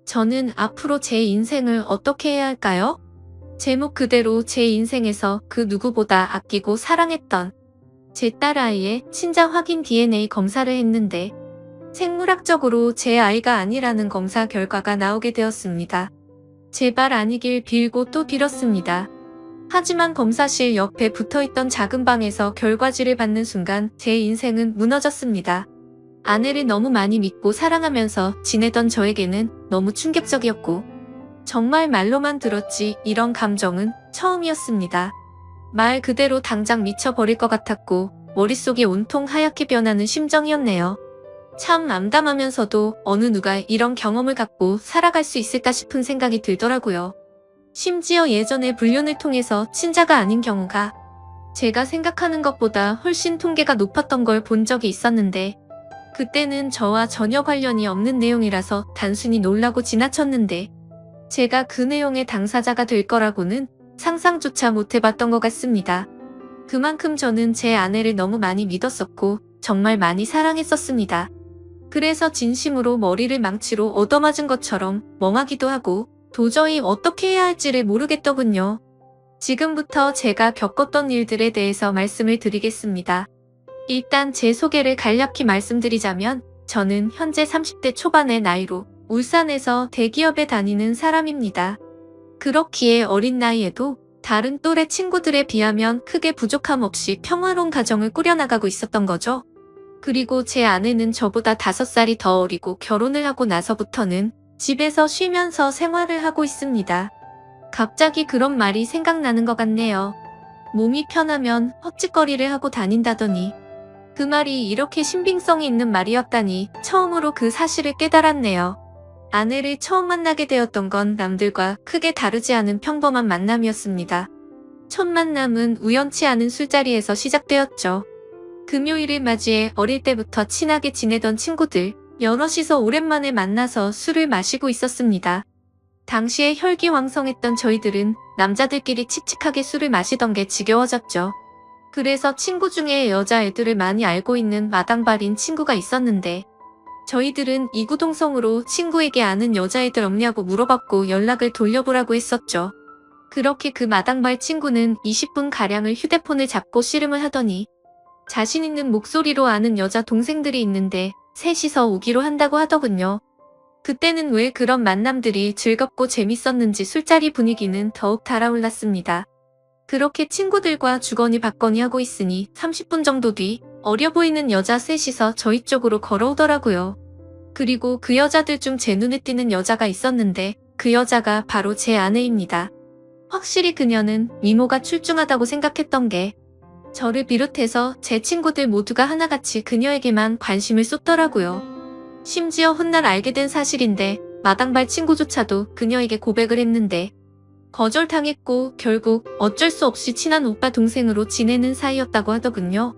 저는 앞으로 제 인생을 어떻게 해야 할까요? 제목 그대로 제 인생에서 그 누구보다 아끼고 사랑했던 제 딸아이의 친자 확인 DNA 검사를 했는데 생물학적으로 제 아이가 아니라는 검사 결과가 나오게 되었습니다. 제발 아니길 빌고 또 빌었습니다. 하지만 검사실 옆에 붙어있던 작은 방에서 결과지를 받는 순간 제 인생은 무너졌습니다. 아내를 너무 많이 믿고 사랑하면서 지내던 저에게는 너무 충격적이었고 정말 말로만 들었지 이런 감정은 처음이었습니다. 말 그대로 당장 미쳐버릴 것 같았고 머릿속이 온통 하얗게 변하는 심정이었네요. 참 암담하면서도 어느 누가 이런 경험을 갖고 살아갈 수 있을까 싶은 생각이 들더라고요. 심지어 예전에 불륜을 통해서 친자가 아닌 경우가 제가 생각하는 것보다 훨씬 통계가 높았던 걸 본 적이 있었는데 그때는 저와 전혀 관련이 없는 내용이라서 단순히 놀라고 지나쳤는데 제가 그 내용의 당사자가 될 거라고는 상상조차 못 해봤던 것 같습니다. 그만큼 저는 제 아내를 너무 많이 믿었었고 정말 많이 사랑했었습니다. 그래서 진심으로 머리를 망치로 얻어맞은 것처럼 멍하기도 하고 도저히 어떻게 해야 할지를 모르겠더군요. 지금부터 제가 겪었던 일들에 대해서 말씀을 드리겠습니다. 일단 제 소개를 간략히 말씀드리자면 저는 현재 30대 초반의 나이로 울산에서 대기업에 다니는 사람입니다. 그렇기에 어린 나이에도 다른 또래 친구들에 비하면 크게 부족함 없이 평화로운 가정을 꾸려나가고 있었던 거죠. 그리고 제 아내는 저보다 5살이 더 어리고 결혼을 하고 나서부터는 집에서 쉬면서 생활을 하고 있습니다. 갑자기 그런 말이 생각나는 것 같네요. 몸이 편하면 헛짓거리를 하고 다닌다더니 그 말이 이렇게 신빙성이 있는 말이었다니 처음으로 그 사실을 깨달았네요. 아내를 처음 만나게 되었던 건 남들과 크게 다르지 않은 평범한 만남이었습니다. 첫 만남은 우연치 않은 술자리에서 시작되었죠. 금요일을 맞이해 어릴 때부터 친하게 지내던 친구들 여럿이서 오랜만에 만나서 술을 마시고 있었습니다. 당시에 혈기왕성했던 저희들은 남자들끼리 칙칙하게 술을 마시던 게 지겨워졌죠. 그래서 친구 중에 여자애들을 많이 알고 있는 마당발인 친구가 있었는데 저희들은 이구동성으로 친구에게 아는 여자애들 없냐고 물어봤고 연락을 돌려보라고 했었죠. 그렇게 그 마당발 친구는 20분가량을 휴대폰을 잡고 씨름을 하더니 자신 있는 목소리로 아는 여자 동생들이 있는데 셋이서 오기로 한다고 하더군요. 그때는 왜 그런 만남들이 즐겁고 재밌었는지 술자리 분위기는 더욱 달아올랐습니다. 그렇게 친구들과 주거니 받거니 하고 있으니 30분 정도 뒤 어려 보이는 여자 셋이서 저희 쪽으로 걸어오더라고요. 그리고 그 여자들 중 제 눈에 띄는 여자가 있었는데 그 여자가 바로 제 아내입니다. 확실히 그녀는 미모가 출중하다고 생각했던 게 저를 비롯해서 제 친구들 모두가 하나같이 그녀에게만 관심을 쏟더라고요. 심지어 훗날 알게 된 사실인데 마당발 친구조차도 그녀에게 고백을 했는데 거절당했고 결국 어쩔 수 없이 친한 오빠 동생으로 지내는 사이였다고 하더군요.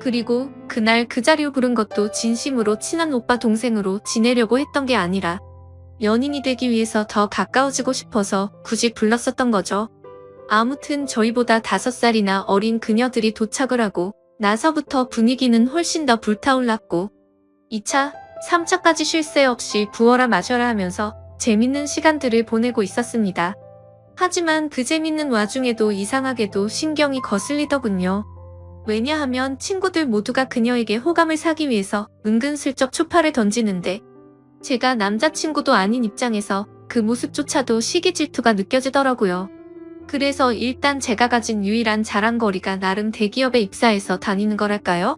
그리고 그날 그 자리로 부른 것도 진심으로 친한 오빠 동생으로 지내려고 했던 게 아니라 연인이 되기 위해서 더 가까워지고 싶어서 굳이 불렀었던 거죠. 아무튼 저희보다 5살이나 어린 그녀들이 도착을 하고 나서부터 분위기는 훨씬 더 불타올랐고 2차, 3차까지 쉴 새 없이 부어라 마셔라 하면서 재밌는 시간들을 보내고 있었습니다. 하지만 그 재밌는 와중에도 이상하게도 신경이 거슬리더군요. 왜냐하면 친구들 모두가 그녀에게 호감을 사기 위해서 은근슬쩍 초파를 던지는데 제가 남자친구도 아닌 입장에서 그 모습조차도 시기 질투가 느껴지더라고요. 그래서 일단 제가 가진 유일한 자랑거리가 나름 대기업에 입사해서 다니는 거랄까요?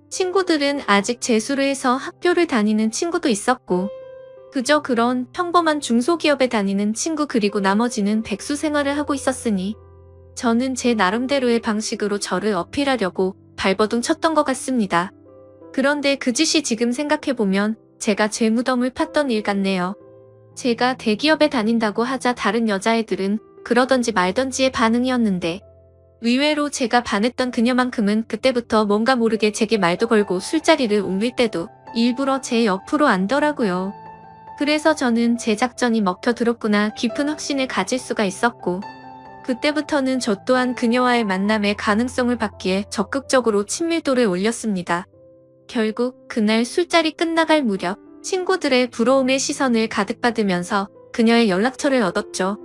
친구들은 아직 재수를 해서 학교를 다니는 친구도 있었고 그저 그런 평범한 중소기업에 다니는 친구 그리고 나머지는 백수 생활을 하고 있었으니 저는 제 나름대로의 방식으로 저를 어필하려고 발버둥 쳤던 것 같습니다. 그런데 그 짓이 지금 생각해보면 제가 제 무덤을 팠던 일 같네요. 제가 대기업에 다닌다고 하자 다른 여자애들은 그러던지 말던지의 반응이었는데 의외로 제가 반했던 그녀만큼은 그때부터 뭔가 모르게 제게 말도 걸고 술자리를 옮길 때도 일부러 제 옆으로 앉더라고요. 그래서 저는 제 작전이 먹혀들었구나 깊은 확신을 가질 수가 있었고 그때부터는 저 또한 그녀와의 만남의 가능성을 받기에 적극적으로 친밀도를 올렸습니다. 결국 그날 술자리 끝나갈 무렵 친구들의 부러움의 시선을 가득 받으면서 그녀의 연락처를 얻었죠.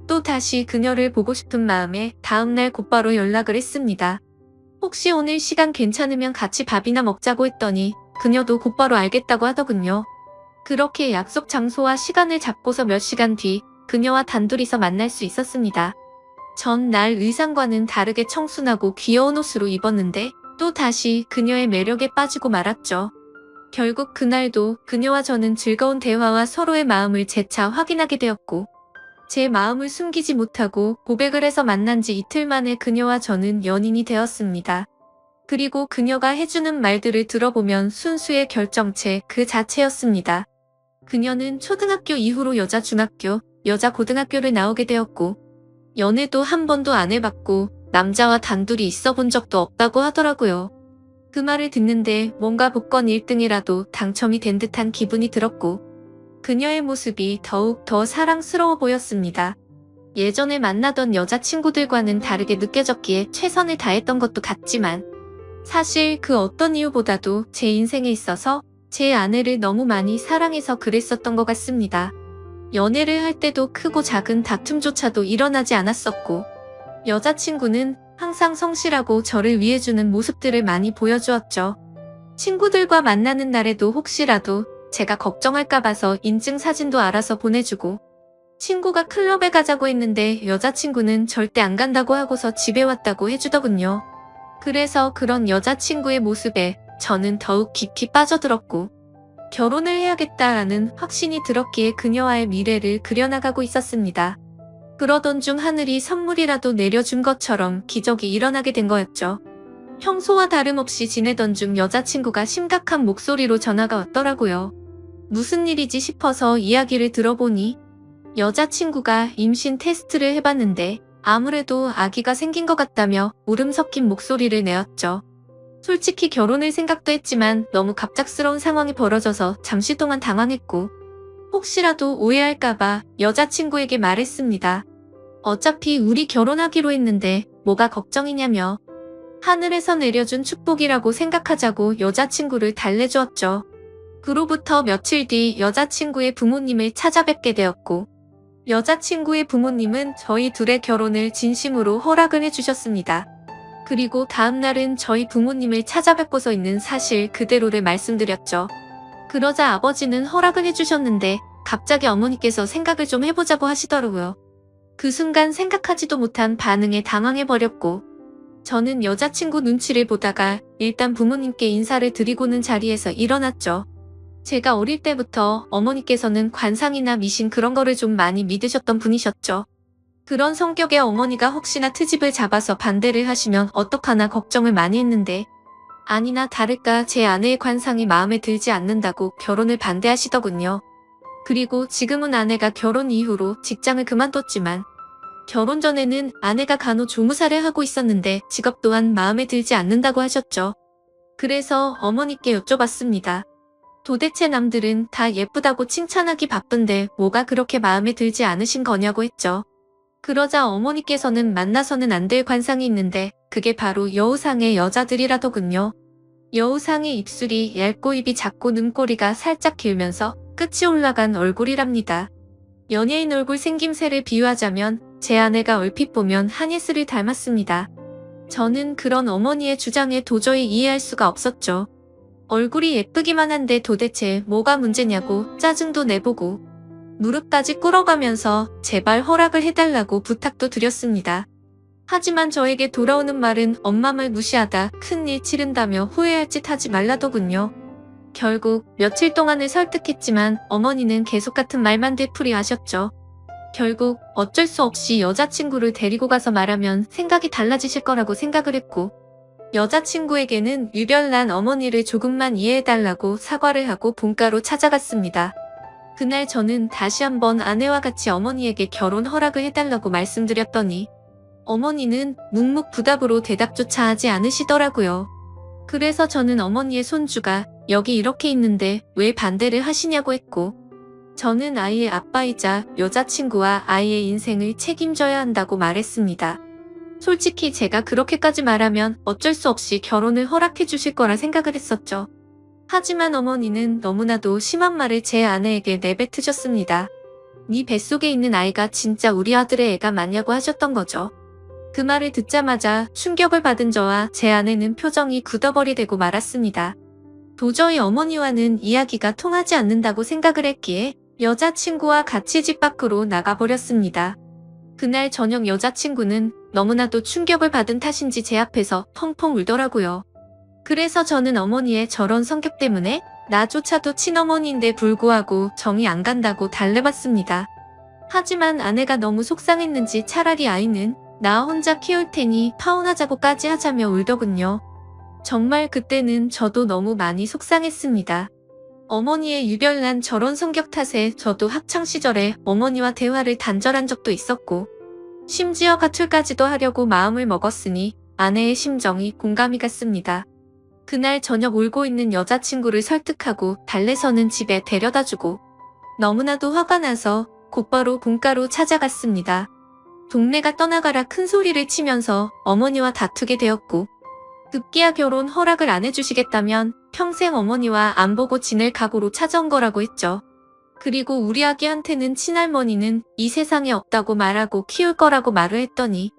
또 다시 그녀를 보고 싶은 마음에 다음날 곧바로 연락을 했습니다. 혹시 오늘 시간 괜찮으면 같이 밥이나 먹자고 했더니 그녀도 곧바로 알겠다고 하더군요. 그렇게 약속 장소와 시간을 잡고서 몇 시간 뒤 그녀와 단둘이서 만날 수 있었습니다. 전날 의상과는 다르게 청순하고 귀여운 옷으로 입었는데 또 다시 그녀의 매력에 빠지고 말았죠. 결국 그날도 그녀와 저는 즐거운 대화와 서로의 마음을 재차 확인하게 되었고 제 마음을 숨기지 못하고 고백을 해서 만난 지 이틀 만에 그녀와 저는 연인이 되었습니다. 그리고 그녀가 해주는 말들을 들어보면 순수의 결정체 그 자체였습니다. 그녀는 초등학교 이후로 여자 중학교, 여자 고등학교를 나오게 되었고 연애도 한 번도 안 해봤고 남자와 단둘이 있어 본 적도 없다고 하더라고요. 그 말을 듣는데 뭔가 복권 1등이라도 당첨이 된 듯한 기분이 들었고 그녀의 모습이 더욱 더 사랑스러워 보였습니다. 예전에 만나던 여자친구들과는 다르게 느껴졌기에 최선을 다했던 것도 같지만 사실 그 어떤 이유보다도 제 인생에 있어서 제 아내를 너무 많이 사랑해서 그랬었던 것 같습니다. 연애를 할 때도 크고 작은 다툼조차도 일어나지 않았었고 여자친구는 항상 성실하고 저를 위해주는 모습들을 많이 보여주었죠. 친구들과 만나는 날에도 혹시라도 제가 걱정할까 봐서 인증사진도 알아서 보내주고 친구가 클럽에 가자고 했는데 여자친구는 절대 안 간다고 하고서 집에 왔다고 해주더군요. 그래서 그런 여자친구의 모습에 저는 더욱 깊이 빠져들었고 결혼을 해야겠다라는 확신이 들었기에 그녀와의 미래를 그려나가고 있었습니다. 그러던 중 하늘이 선물이라도 내려준 것처럼 기적이 일어나게 된 거였죠. 평소와 다름없이 지내던 중 여자친구가 심각한 목소리로 전화가 왔더라고요. 무슨 일이지 싶어서 이야기를 들어보니 여자친구가 임신 테스트를 해봤는데 아무래도 아기가 생긴 것 같다며 울음 섞인 목소리를 내었죠. 솔직히 결혼을 생각도 했지만 너무 갑작스러운 상황이 벌어져서 잠시 동안 당황했고 혹시라도 오해할까봐 여자친구에게 말했습니다. 어차피 우리 결혼하기로 했는데 뭐가 걱정이냐며 하늘에서 내려준 축복이라고 생각하자고 여자친구를 달래주었죠. 그로부터 며칠 뒤 여자친구의 부모님을 찾아뵙게 되었고 여자친구의 부모님은 저희 둘의 결혼을 진심으로 허락을 해주셨습니다. 그리고 다음날은 저희 부모님을 찾아뵙고서 있는 사실 그대로를 말씀드렸죠. 그러자 아버지는 허락을 해주셨는데 갑자기 어머니께서 생각을 좀 해보자고 하시더라고요. 그 순간 생각하지도 못한 반응에 당황해버렸고 저는 여자친구 눈치를 보다가 일단 부모님께 인사를 드리고는 자리에서 일어났죠. 제가 어릴 때부터 어머니께서는 관상이나 미신 그런 거를 좀 많이 믿으셨던 분이셨죠. 그런 성격의 어머니가 혹시나 트집을 잡아서 반대를 하시면 어떡하나 걱정을 많이 했는데 아니나 다를까 제 아내의 관상이 마음에 들지 않는다고 결혼을 반대하시더군요. 그리고 지금은 아내가 결혼 이후로 직장을 그만뒀지만 결혼 전에는 아내가 간호조무사를 하고 있었는데 직업 또한 마음에 들지 않는다고 하셨죠. 그래서 어머니께 여쭤봤습니다. 도대체 남들은 다 예쁘다고 칭찬하기 바쁜데 뭐가 그렇게 마음에 들지 않으신 거냐고 했죠. 그러자 어머니께서는 만나서는 안 될 관상이 있는데 그게 바로 여우상의 여자들이라더군요. 여우상의 입술이 얇고 입이 작고 눈꼬리가 살짝 길면서 끝이 올라간 얼굴이랍니다. 연예인 얼굴 생김새를 비유하자면 제 아내가 얼핏 보면 한예슬을 닮았습니다. 저는 그런 어머니의 주장에 도저히 이해할 수가 없었죠. 얼굴이 예쁘기만 한데 도대체 뭐가 문제냐고 짜증도 내보고 무릎까지 꿇어가면서 제발 허락을 해달라고 부탁도 드렸습니다. 하지만 저에게 돌아오는 말은 엄마 말 무시하다 큰일 치른다며 후회할 짓 하지 말라더군요. 결국 며칠 동안을 설득했지만 어머니는 계속 같은 말만 되풀이하셨죠. 결국 어쩔 수 없이 여자친구를 데리고 가서 말하면 생각이 달라지실 거라고 생각을 했고 여자친구에게는 유별난 어머니를 조금만 이해해달라고 사과를 하고 본가로 찾아갔습니다. 그날 저는 다시 한번 아내와 같이 어머니에게 결혼 허락을 해달라고 말씀드렸더니 어머니는 묵묵부답으로 대답조차 하지 않으시더라고요. 그래서 저는 어머니의 손주가 여기 이렇게 있는데 왜 반대를 하시냐고 했고 저는 아이의 아빠이자 여자친구와 아이의 인생을 책임져야 한다고 말했습니다. 솔직히 제가 그렇게까지 말하면 어쩔 수 없이 결혼을 허락해 주실 거라 생각을 했었죠. 하지만 어머니는 너무나도 심한 말을 제 아내에게 내뱉으셨습니다. 네 뱃속에 있는 아이가 진짜 우리 아들의 애가 맞냐고 하셨던 거죠. 그 말을 듣자마자 충격을 받은 저와 제 아내는 표정이 굳어버리되고 말았습니다. 도저히 어머니와는 이야기가 통하지 않는다고 생각을 했기에 여자친구와 같이 집 밖으로 나가버렸습니다. 그날 저녁 여자친구는 너무나도 충격을 받은 탓인지 제 앞에서 펑펑 울더라고요. 그래서 저는 어머니의 저런 성격 때문에 나조차도 친어머니인데 불구하고 정이 안 간다고 달래봤습니다. 하지만 아내가 너무 속상했는지 차라리 아이는 나 혼자 키울 테니 파혼하자고까지 하자며 울더군요. 정말 그때는 저도 너무 많이 속상했습니다. 어머니의 유별난 저런 성격 탓에 저도 학창시절에 어머니와 대화를 단절한 적도 있었고 심지어 가출까지도 하려고 마음을 먹었으니 아내의 심정이 공감이 갔습니다. 그날 저녁 울고 있는 여자친구를 설득하고 달래서는 집에 데려다주고 너무나도 화가 나서 곧바로 본가로 찾아갔습니다. 동네가 떠나가라 큰 소리를 치면서 어머니와 다투게 되었고 급기야 결혼 허락을 안 해주시겠다면 평생 어머니와 안 보고 지낼 각오로 찾아온 거라고 했죠. 그리고 우리 아기한테는 친할머니는 이 세상에 없다고 말하고 키울 거라고 말을 했더니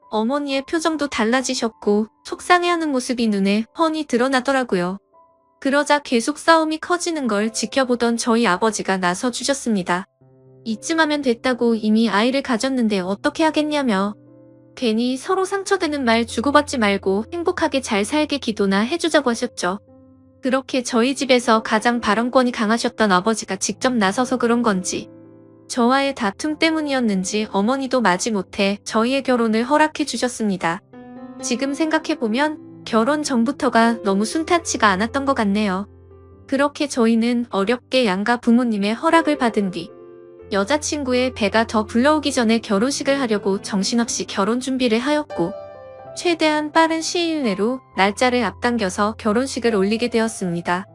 어머니의 표정도 달라지셨고 속상해하는 모습이 눈에 훤히 드러나더라고요. 그러자 계속 싸움이 커지는 걸 지켜보던 저희 아버지가 나서주셨습니다. 이쯤 하면 됐다고 이미 아이를 가졌는데 어떻게 하겠냐며 괜히 서로 상처되는 말 주고받지 말고 행복하게 잘 살게 기도나 해주자고 하셨죠. 그렇게 저희 집에서 가장 발언권이 강하셨던 아버지가 직접 나서서 그런 건지 저와의 다툼 때문이었는지 어머니도 마지못해 저희의 결혼을 허락해 주셨습니다. 지금 생각해보면 결혼 전부터가 너무 순탄치가 않았던 것 같네요. 그렇게 저희는 어렵게 양가 부모님의 허락을 받은 뒤 여자친구의 배가 더 불러오기 전에 결혼식을 하려고 정신없이 결혼 준비를 하였고 최대한 빠른 시일 내로 날짜를 앞당겨서 결혼식을 올리게 되었습니다.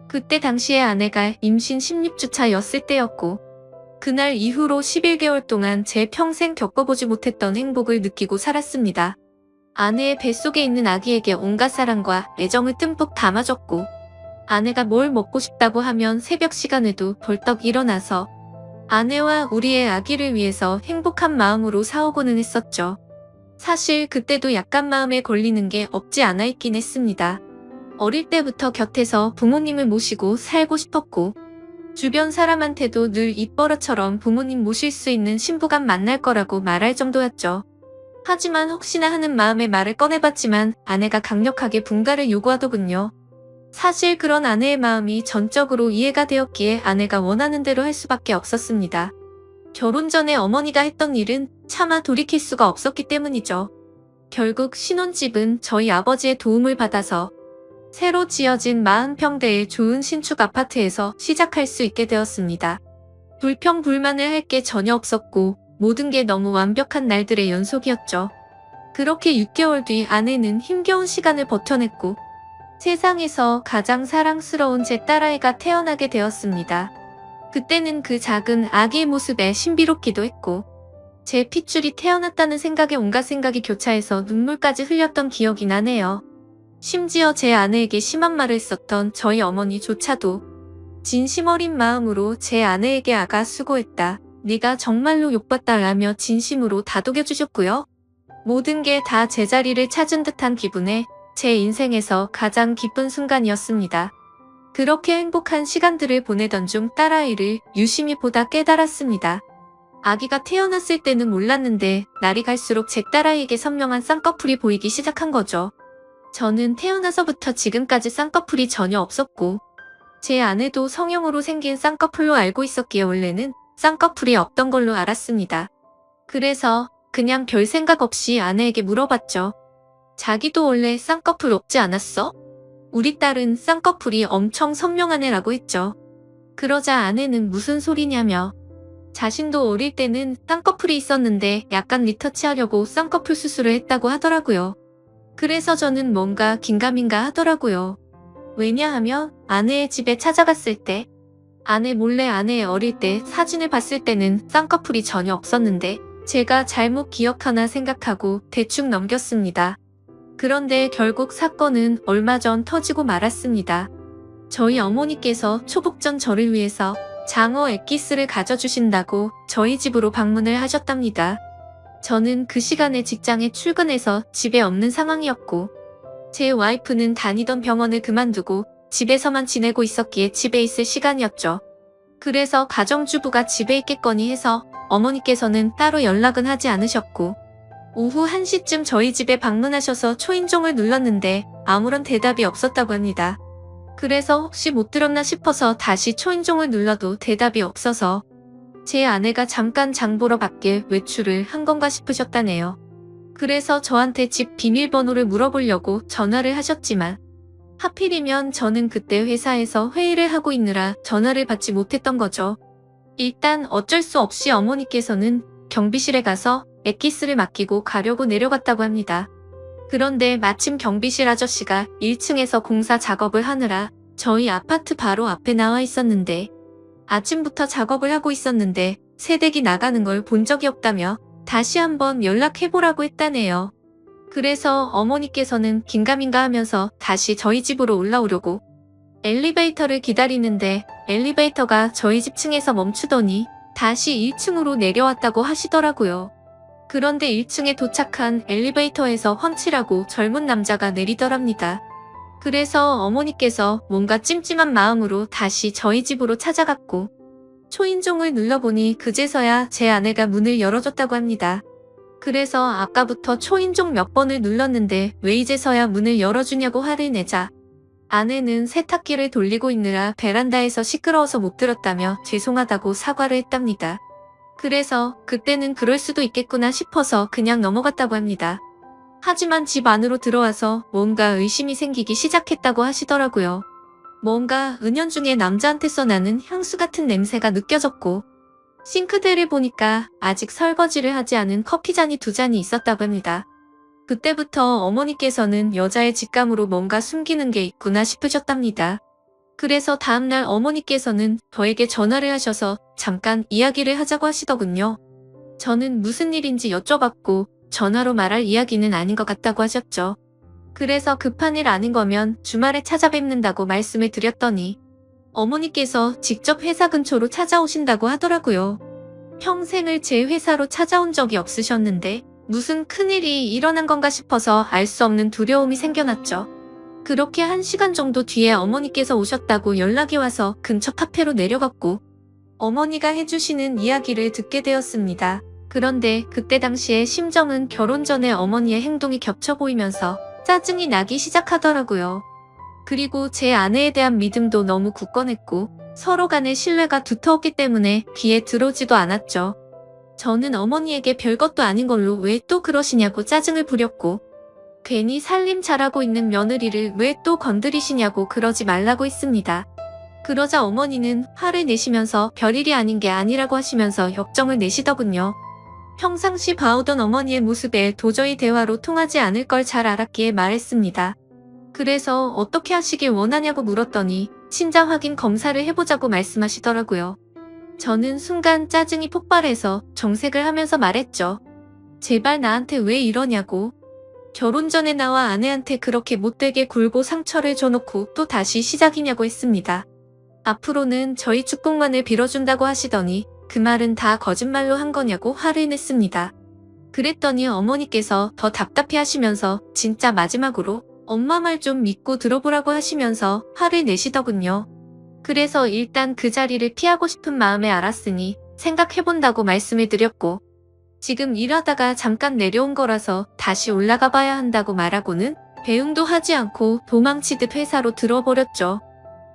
그때 당시에 아내가 임신 16주차였을 때였고 그날 이후로 11개월 동안 제 평생 겪어보지 못했던 행복을 느끼고 살았습니다. 아내의 뱃속에 있는 아기에게 온갖 사랑과 애정을 듬뿍 담아줬고 아내가 뭘 먹고 싶다고 하면 새벽 시간에도 벌떡 일어나서 아내와 우리의 아기를 위해서 행복한 마음으로 사오고는 했었죠. 사실 그때도 약간 마음에 걸리는 게 없지 않아 있긴 했습니다. 어릴 때부터 곁에서 부모님을 모시고 살고 싶었고 주변 사람한테도 늘 입버릇처럼 부모님 모실 수 있는 신부감 만날 거라고 말할 정도였죠. 하지만 혹시나 하는 마음에 말을 꺼내봤지만 아내가 강력하게 분가를 요구하더군요. 사실 그런 아내의 마음이 전적으로 이해가 되었기에 아내가 원하는 대로 할 수밖에 없었습니다. 결혼 전에 어머니가 했던 일은 차마 돌이킬 수가 없었기 때문이죠. 결국 신혼집은 저희 아버지의 도움을 받아서 새로 지어진 40평대의 좋은 신축 아파트에서 시작할 수 있게 되었습니다. 불평불만을 할 게 전혀 없었고 모든 게 너무 완벽한 날들의 연속이었죠. 그렇게 6개월 뒤 아내는 힘겨운 시간을 버텨냈고 세상에서 가장 사랑스러운 제 딸아이가 태어나게 되었습니다. 그때는 그 작은 아기의 모습에 신비롭기도 했고 제 핏줄이 태어났다는 생각에 온갖 생각이 교차해서 눈물까지 흘렸던 기억이 나네요. 심지어 제 아내에게 심한 말을 썼던 저희 어머니조차도 진심 어린 마음으로 제 아내에게 아가 수고했다. 네가 정말로 욕봤다 라며 진심으로 다독여주셨고요. 모든 게 다 제자리를 찾은 듯한 기분에 제 인생에서 가장 기쁜 순간이었습니다. 그렇게 행복한 시간들을 보내던 중 딸아이를 유심히 보다 깨달았습니다. 아기가 태어났을 때는 몰랐는데 날이 갈수록 제 딸아이에게 선명한 쌍꺼풀이 보이기 시작한 거죠. 저는 태어나서부터 지금까지 쌍꺼풀이 전혀 없었고 제 아내도 성형으로 생긴 쌍꺼풀로 알고 있었기에 원래는 쌍꺼풀이 없던 걸로 알았습니다. 그래서 그냥 별 생각 없이 아내에게 물어봤죠. 자기도 원래 쌍꺼풀 없지 않았어? 우리 딸은 쌍꺼풀이 엄청 선명한 애라고 했죠. 그러자 아내는 무슨 소리냐며 자신도 어릴 때는 쌍꺼풀이 있었는데 약간 리터치하려고 쌍꺼풀 수술을 했다고 하더라고요. 그래서 저는 뭔가 긴가민가 하더라고요. 왜냐하면 아내의 집에 찾아갔을 때 아내 몰래 아내의 어릴 때 사진을 봤을 때는 쌍꺼풀이 전혀 없었는데 제가 잘못 기억하나 생각하고 대충 넘겼습니다. 그런데 결국 사건은 얼마 전 터지고 말았습니다. 저희 어머니께서 초복 전 저를 위해서 장어 엑기스를 가져주신다고 저희 집으로 방문을 하셨답니다. 저는 그 시간에 직장에 출근해서 집에 없는 상황이었고 제 와이프는 다니던 병원을 그만두고 집에서만 지내고 있었기에 집에 있을 시간이었죠. 그래서 가정주부가 집에 있겠거니 해서 어머니께서는 따로 연락은 하지 않으셨고 오후 1시쯤 저희 집에 방문하셔서 초인종을 눌렀는데 아무런 대답이 없었다고 합니다. 그래서 혹시 못 들었나 싶어서 다시 초인종을 눌러도 대답이 없어서 제 아내가 잠깐 장 보러 밖에 외출을 한 건가 싶으셨다네요. 그래서 저한테 집 비밀번호를 물어보려고 전화를 하셨지만 하필이면 저는 그때 회사에서 회의를 하고 있느라 전화를 받지 못했던 거죠. 일단 어쩔 수 없이 어머니께서는 경비실에 가서 엑기스를 맡기고 가려고 내려갔다고 합니다. 그런데 마침 경비실 아저씨가 1층에서 공사 작업을 하느라 저희 아파트 바로 앞에 나와 있었는데 아침부터 작업을 하고 있었는데 새댁이 나가는 걸 본 적이 없다며 다시 한번 연락해보라고 했다네요. 그래서 어머니께서는 긴가민가 하면서 다시 저희 집으로 올라오려고 엘리베이터를 기다리는데 엘리베이터가 저희 집 층에서 멈추더니 다시 1층으로 내려왔다고 하시더라고요. 그런데 1층에 도착한 엘리베이터에서 황치라고 젊은 남자가 내리더랍니다. 그래서 어머니께서 뭔가 찜찜한 마음으로 다시 저희 집으로 찾아갔고 초인종을 눌러보니 그제서야 제 아내가 문을 열어줬다고 합니다. 그래서 아까부터 초인종 몇 번을 눌렀는데 왜 이제서야 문을 열어주냐고 화를 내자 아내는 세탁기를 돌리고 있느라 베란다에서 시끄러워서 못 들었다며 죄송하다고 사과를 했답니다. 그래서 그때는 그럴 수도 있겠구나 싶어서 그냥 넘어갔다고 합니다. 하지만 집 안으로 들어와서 뭔가 의심이 생기기 시작했다고 하시더라고요. 뭔가 은연중에 남자한테서 나는 향수 같은 냄새가 느껴졌고 싱크대를 보니까 아직 설거지를 하지 않은 커피잔이 2잔이 있었다고 합니다. 그때부터 어머니께서는 여자의 직감으로 뭔가 숨기는 게 있구나 싶으셨답니다. 그래서 다음날 어머니께서는 저에게 전화를 하셔서 잠깐 이야기를 하자고 하시더군요. 저는 무슨 일인지 여쭤봤고 전화로 말할 이야기는 아닌 것 같다고 하셨죠. 그래서 급한 일 아닌 거면 주말에 찾아뵙는다고 말씀을 드렸더니 어머니께서 직접 회사 근처로 찾아오신다고 하더라고요. 평생을 제 회사로 찾아온 적이 없으셨는데 무슨 큰일이 일어난 건가 싶어서 알 수 없는 두려움이 생겨났죠. 그렇게 1시간 정도 뒤에 어머니께서 오셨다고 연락이 와서 근처 카페로 내려갔고 어머니가 해주시는 이야기를 듣게 되었습니다. 그런데 그때 당시의 심정은 결혼 전에 어머니의 행동이 겹쳐 보이면서 짜증이 나기 시작하더라고요. 그리고 제 아내에 대한 믿음도 너무 굳건했고 서로 간의 신뢰가 두터웠기 때문에 귀에 들어오지도 않았죠. 저는 어머니에게 별것도 아닌 걸로 왜 또 그러시냐고 짜증을 부렸고 괜히 살림 잘하고 있는 며느리를 왜 또 건드리시냐고 그러지 말라고 했습니다. 그러자 어머니는 화를 내시면서 별일이 아닌 게 아니라고 하시면서 역정을 내시더군요. 평상시 봐오던 어머니의 모습에 도저히 대화로 통하지 않을 걸 잘 알았기에 말했습니다. 그래서 어떻게 하시길 원하냐고 물었더니 친자 확인 검사를 해보자고 말씀하시더라고요. 저는 순간 짜증이 폭발해서 정색을 하면서 말했죠. 제발 나한테 왜 이러냐고. 결혼 전에 나와 아내한테 그렇게 못되게 굴고 상처를 줘놓고 또 다시 시작이냐고 했습니다. 앞으로는 저희 축복만을 빌어준다고 하시더니 그 말은 다 거짓말로 한 거냐고 화를 냈습니다. 그랬더니 어머니께서 더 답답해하시면서 진짜 마지막으로 엄마 말 좀 믿고 들어보라고 하시면서 화를 내시더군요. 그래서 일단 그 자리를 피하고 싶은 마음에 알았으니 생각해본다고 말씀을 드렸고 지금 일하다가 잠깐 내려온 거라서 다시 올라가 봐야 한다고 말하고는 배웅도 하지 않고 도망치듯 회사로 들어버렸죠.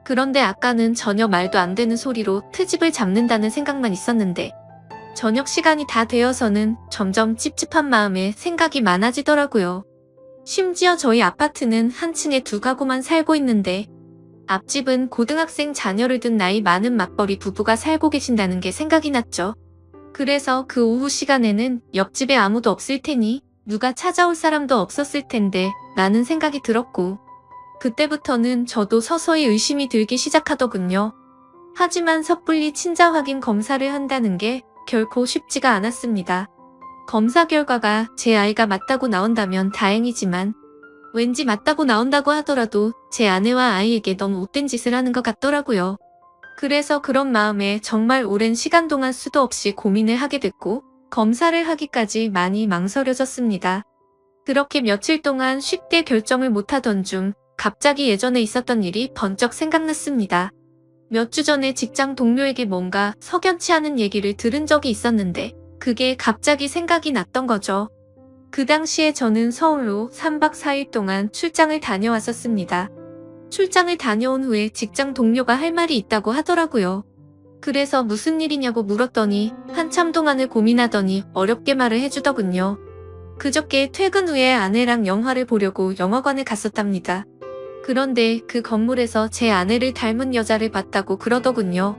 그런데 아까는 전혀 말도 안 되는 소리로 트집을 잡는다는 생각만 있었는데 저녁 시간이 다 되어서는 점점 찝찝한 마음에 생각이 많아지더라고요. 심지어 저희 아파트는 한 층에 2가구만 살고 있는데 앞집은 고등학생 자녀를 둔 나이 많은 맞벌이 부부가 살고 계신다는 게 생각이 났죠. 그래서 그 오후 시간에는 옆집에 아무도 없을 테니 누가 찾아올 사람도 없었을 텐데 라는 생각이 들었고 그때부터는 저도 서서히 의심이 들기 시작하더군요. 하지만 섣불리 친자 확인 검사를 한다는 게 결코 쉽지가 않았습니다. 검사 결과가 제 아이가 맞다고 나온다면 다행이지만 왠지 맞다고 나온다고 하더라도 제 아내와 아이에게 너무 못된 짓을 하는 것 같더라고요. 그래서 그런 마음에 정말 오랜 시간 동안 수도 없이 고민을 하게 됐고 검사를 하기까지 많이 망설여졌습니다. 그렇게 며칠 동안 쉽게 결정을 못하던 중 갑자기 예전에 있었던 일이 번쩍 생각났습니다. 몇 주 전에 직장 동료에게 뭔가 석연치 않은 얘기를 들은 적이 있었는데 그게 갑자기 생각이 났던 거죠. 그 당시에 저는 서울로 3박 4일 동안 출장을 다녀왔었습니다. 출장을 다녀온 후에 직장 동료가 할 말이 있다고 하더라고요. 그래서 무슨 일이냐고 물었더니 한참 동안을 고민하더니 어렵게 말을 해주더군요. 그저께 퇴근 후에 아내랑 영화를 보려고 영화관에 갔었답니다. 그런데 그 건물에서 제 아내를 닮은 여자를 봤다고 그러더군요.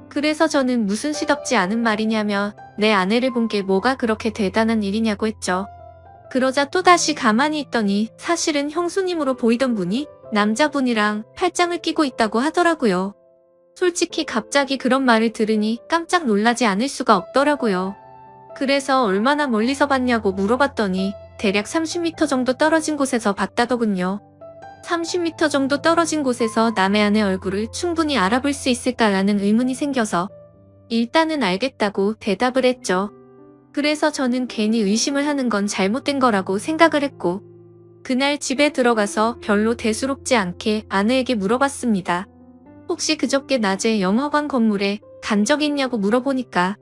그래서 저는 무슨 시덥지 않은 말이냐며 내 아내를 본 게 뭐가 그렇게 대단한 일이냐고 했죠. 그러자 또다시 가만히 있더니 사실은 형수님으로 보이던 분이 남자분이랑 팔짱을 끼고 있다고 하더라고요. 솔직히 갑자기 그런 말을 들으니 깜짝 놀라지 않을 수가 없더라고요. 그래서 얼마나 멀리서 봤냐고 물어봤더니 대략 30m 정도 떨어진 곳에서 봤다더군요. 30m 정도 떨어진 곳에서 남의 아내 얼굴을 충분히 알아볼 수 있을까라는 의문이 생겨서 일단은 알겠다고 대답을 했죠. 그래서 저는 괜히 의심을 하는 건 잘못된 거라고 생각을 했고 그날 집에 들어가서 별로 대수롭지 않게 아내에게 물어봤습니다. 혹시 그저께 낮에 영화관 건물에 간 적 있냐고 물어보니까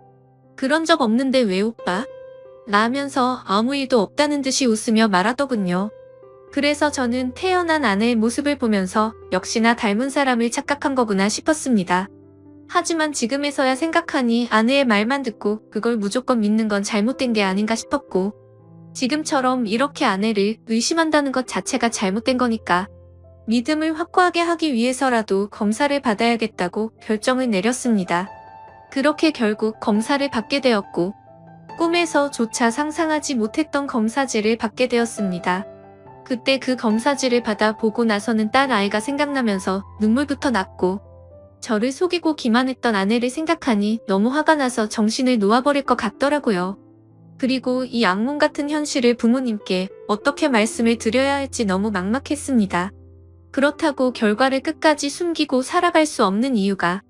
그런 적 없는데 왜 오빠? 라면서 아무 일도 없다는 듯이 웃으며 말하더군요. 그래서 저는 태어난 아내의 모습을 보면서 역시나 닮은 사람을 착각한 거구나 싶었습니다. 하지만 지금에서야 생각하니 아내의 말만 듣고 그걸 무조건 믿는 건 잘못된 게 아닌가 싶었고 지금처럼 이렇게 아내를 의심한다는 것 자체가 잘못된 거니까 믿음을 확고하게 하기 위해서라도 검사를 받아야겠다고 결정을 내렸습니다. 그렇게 결국 검사를 받게 되었고 꿈에서조차 상상하지 못했던 검사지를 받게 되었습니다. 그때 그 검사지를 받아 보고 나서는 딸 아이가 생각나면서 눈물부터 났고 저를 속이고 기만했던 아내를 생각하니 너무 화가 나서 정신을 놓아버릴 것 같더라고요. 그리고 이 악몽 같은 현실을 부모님께 어떻게 말씀을 드려야 할지 너무 막막했습니다. 그렇다고 결과를 끝까지 숨기고 살아갈 수 없는 이유가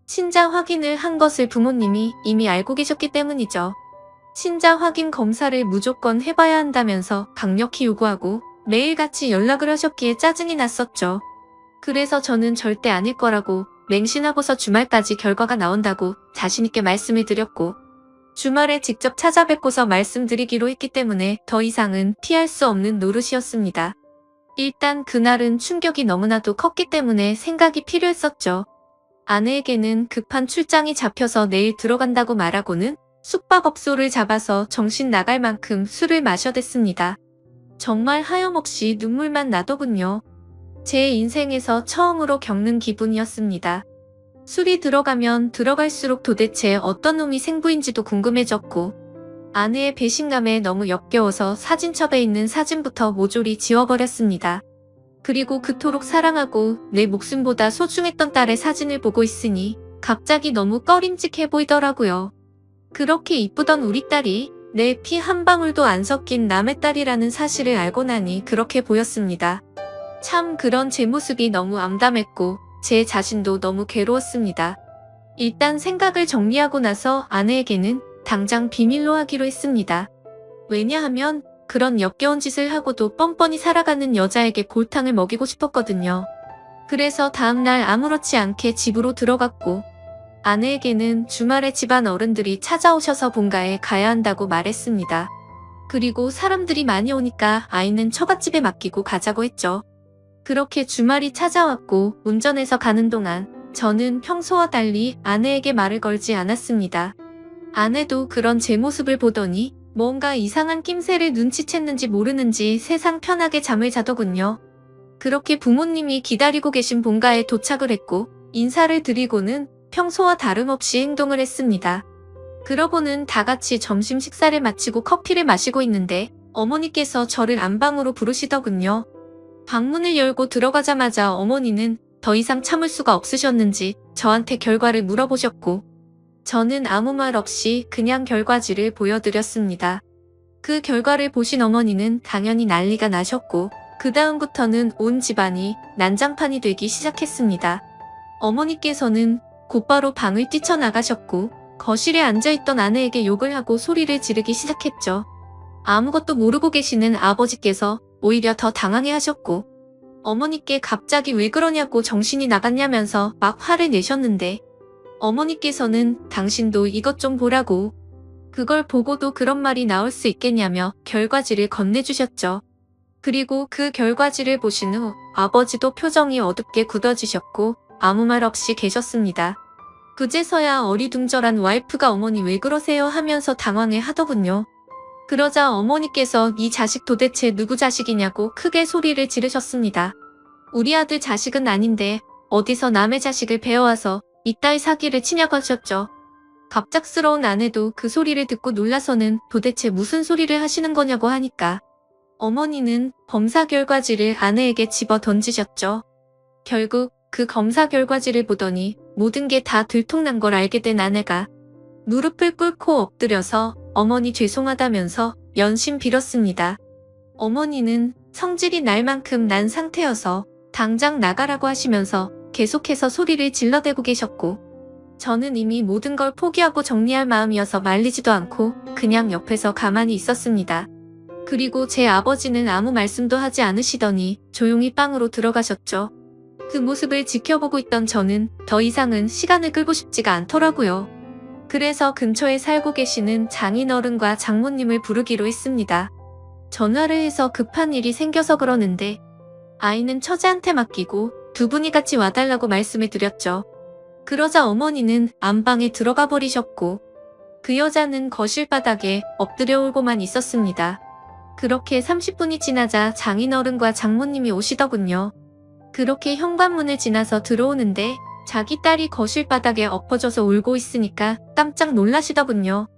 친자 확인을 한 것을 부모님이 이미 알고 계셨기 때문이죠. 친자 확인 검사를 무조건 해봐야 한다면서 강력히 요구하고 매일같이 연락을 하셨기에 짜증이 났었죠. 그래서 저는 절대 아닐 거라고 맹신하고서 주말까지 결과가 나온다고 자신있게 말씀을 드렸고 주말에 직접 찾아뵙고서 말씀드리기로 했기 때문에 더 이상은 피할 수 없는 노릇이었습니다. 일단 그날은 충격이 너무나도 컸기 때문에 생각이 필요했었죠. 아내에게는 급한 출장이 잡혀서 내일 들어간다고 말하고는 숙박업소를 잡아서 정신 나갈 만큼 술을 마셔댔습니다. 정말 하염없이 눈물만 나더군요. 제 인생에서 처음으로 겪는 기분이었습니다. 술이 들어가면 들어갈수록 도대체 어떤 놈이 생부인지도 궁금해졌고 아내의 배신감에 너무 역겨워서 사진첩에 있는 사진부터 모조리 지워버렸습니다. 그리고 그토록 사랑하고 내 목숨보다 소중했던 딸의 사진을 보고 있으니 갑자기 너무 꺼림칙해 보이더라고요. 그렇게 이쁘던 우리 딸이 내 피 한 방울도 안 섞인 남의 딸이라는 사실을 알고 나니 그렇게 보였습니다. 참 그런 제 모습이 너무 암담했고 제 자신도 너무 괴로웠습니다. 일단 생각을 정리하고 나서 아내에게는 당장 비밀로 하기로 했습니다. 왜냐하면 그런 역겨운 짓을 하고도 뻔뻔히 살아가는 여자에게 골탕을 먹이고 싶었거든요. 그래서 다음날 아무렇지 않게 집으로 들어갔고 아내에게는 주말에 집안 어른들이 찾아오셔서 본가에 가야 한다고 말했습니다. 그리고 사람들이 많이 오니까 아이는 처갓집에 맡기고 가자고 했죠. 그렇게 주말이 찾아왔고 운전해서 가는 동안 저는 평소와 달리 아내에게 말을 걸지 않았습니다. 아내도 그런 제 모습을 보더니 뭔가 이상한 낌새를 눈치챘는지 모르는지 세상 편하게 잠을 자더군요. 그렇게 부모님이 기다리고 계신 본가에 도착을 했고 인사를 드리고는 평소와 다름없이 행동을 했습니다. 그러고는 다 같이 점심 식사를 마치고 커피를 마시고 있는데 어머니께서 저를 안방으로 부르시더군요. 방문을 열고 들어가자마자 어머니는 더 이상 참을 수가 없으셨는지 저한테 결과를 물어보셨고 저는 아무 말 없이 그냥 결과지를 보여드렸습니다. 그 결과를 보신 어머니는 당연히 난리가 나셨고 그 다음부터는 온 집안이 난장판이 되기 시작했습니다. 어머니께서는 곧바로 방을 뛰쳐나가셨고 거실에 앉아있던 아내에게 욕을 하고 소리를 지르기 시작했죠. 아무것도 모르고 계시는 아버지께서 오히려 더 당황해 하셨고 어머니께 갑자기 왜 그러냐고 정신이 나갔냐면서 막 화를 내셨는데 어머니께서는 당신도 이것 좀 보라고 그걸 보고도 그런 말이 나올 수 있겠냐며 결과지를 건네주셨죠. 그리고 그 결과지를 보신 후 아버지도 표정이 어둡게 굳어지셨고 아무 말 없이 계셨습니다. 그제서야 어리둥절한 와이프가 어머니 왜 그러세요 하면서 당황해 하더군요. 그러자 어머니께서 이 자식 도대체 누구 자식이냐고 크게 소리를 지르셨습니다. 우리 아들 자식은 아닌데 어디서 남의 자식을 배워와서 이따위 사기를 치냐고 하셨죠. 갑작스러운 아내도 그 소리를 듣고 놀라서는 도대체 무슨 소리를 하시는 거냐고 하니까 어머니는 검사 결과지를 아내에게 집어 던지셨죠. 결국 그 검사 결과지를 보더니 모든 게 다 들통난 걸 알게 된 아내가 무릎을 꿇고 엎드려서 어머니 죄송하다면서 연신 빌었습니다. 어머니는 성질이 날 만큼 난 상태여서 당장 나가라고 하시면서 계속해서 소리를 질러대고 계셨고 저는 이미 모든 걸 포기하고 정리할 마음이어서 말리지도 않고 그냥 옆에서 가만히 있었습니다. 그리고 제 아버지는 아무 말씀도 하지 않으시더니 조용히 방으로 들어가셨죠. 그 모습을 지켜보고 있던 저는 더 이상은 시간을 끌고 싶지가 않더라고요. 그래서 근처에 살고 계시는 장인어른과 장모님을 부르기로 했습니다. 전화를 해서 급한 일이 생겨서 그러는데 아이는 처제한테 맡기고 두 분이 같이 와달라고 말씀을 드렸죠. 그러자 어머니는 안방에 들어가 버리셨고 그 여자는 거실 바닥에 엎드려 울고만 있었습니다. 그렇게 30분이 지나자 장인어른과 장모님이 오시더군요. 그렇게 현관문을 지나서 들어오는데 자기 딸이 거실 바닥에 엎어져서 울고 있으니까 깜짝 놀라시더군요.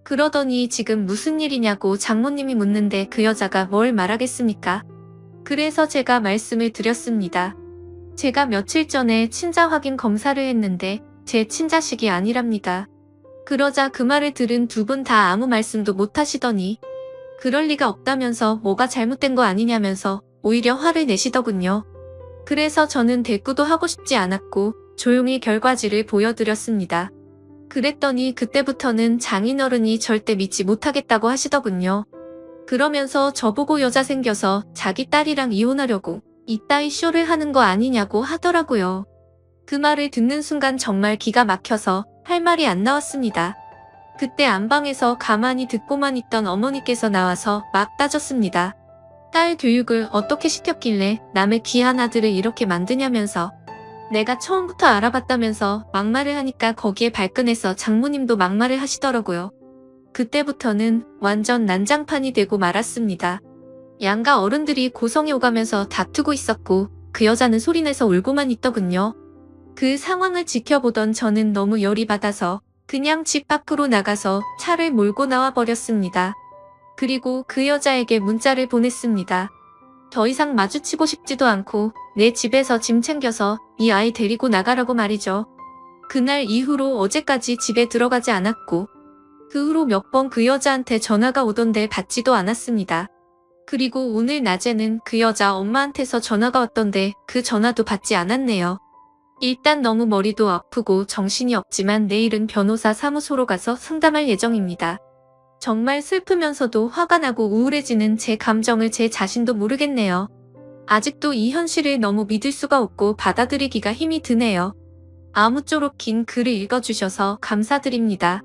그러더니 지금 무슨 일이냐고 장모님이 묻는데 그 여자가 뭘 말하겠습니까? 그래서 제가 말씀을 드렸습니다. 제가 며칠 전에 친자 확인 검사를 했는데 제 친자식이 아니랍니다. 그러자 그 말을 들은 두 분 다 아무 말씀도 못 하시더니 그럴 리가 없다면서 뭐가 잘못된 거 아니냐면서 오히려 화를 내시더군요. 그래서 저는 대꾸도 하고 싶지 않았고 조용히 결과지를 보여드렸습니다. 그랬더니 그때부터는 장인어른이 절대 믿지 못하겠다고 하시더군요. 그러면서 저보고 여자 생겨서 자기 딸이랑 이혼하려고 이따위 쇼를 하는 거 아니냐고 하더라고요. 그 말을 듣는 순간 정말 기가 막혀서 할 말이 안 나왔습니다. 그때 안방에서 가만히 듣고만 있던 어머니께서 나와서 막 따졌습니다. 딸 교육을 어떻게 시켰길래 남의 귀한 아들을 이렇게 만드냐면서 내가 처음부터 알아봤다면서 막말을 하니까 거기에 발끈해서 장모님도 막말을 하시더라고요. 그때부터는 완전 난장판이 되고 말았습니다. 양가 어른들이 고성에 오가면서 다투고 있었고 그 여자는 소리내서 울고만 있더군요. 그 상황을 지켜보던 저는 너무 열이 받아서 그냥 집 밖으로 나가서 차를 몰고 나와 버렸습니다. 그리고 그 여자에게 문자를 보냈습니다. 더 이상 마주치고 싶지도 않고 내 집에서 짐 챙겨서 이 아이 데리고 나가라고 말이죠. 그날 이후로 어제까지 집에 들어가지 않았고 그 후로 몇 번 그 여자한테 전화가 오던데 받지도 않았습니다. 그리고 오늘 낮에는 그 여자 엄마한테서 전화가 왔던데 그 전화도 받지 않았네요. 일단 너무 머리도 아프고 정신이 없지만 내일은 변호사 사무소로 가서 상담할 예정입니다. 정말 슬프면서도 화가 나고 우울해지는 제 감정을 제 자신도 모르겠네요. 아직도 이 현실을 너무 믿을 수가 없고 받아들이기가 힘이 드네요. 아무쪼록 긴 글을 읽어주셔서 감사드립니다.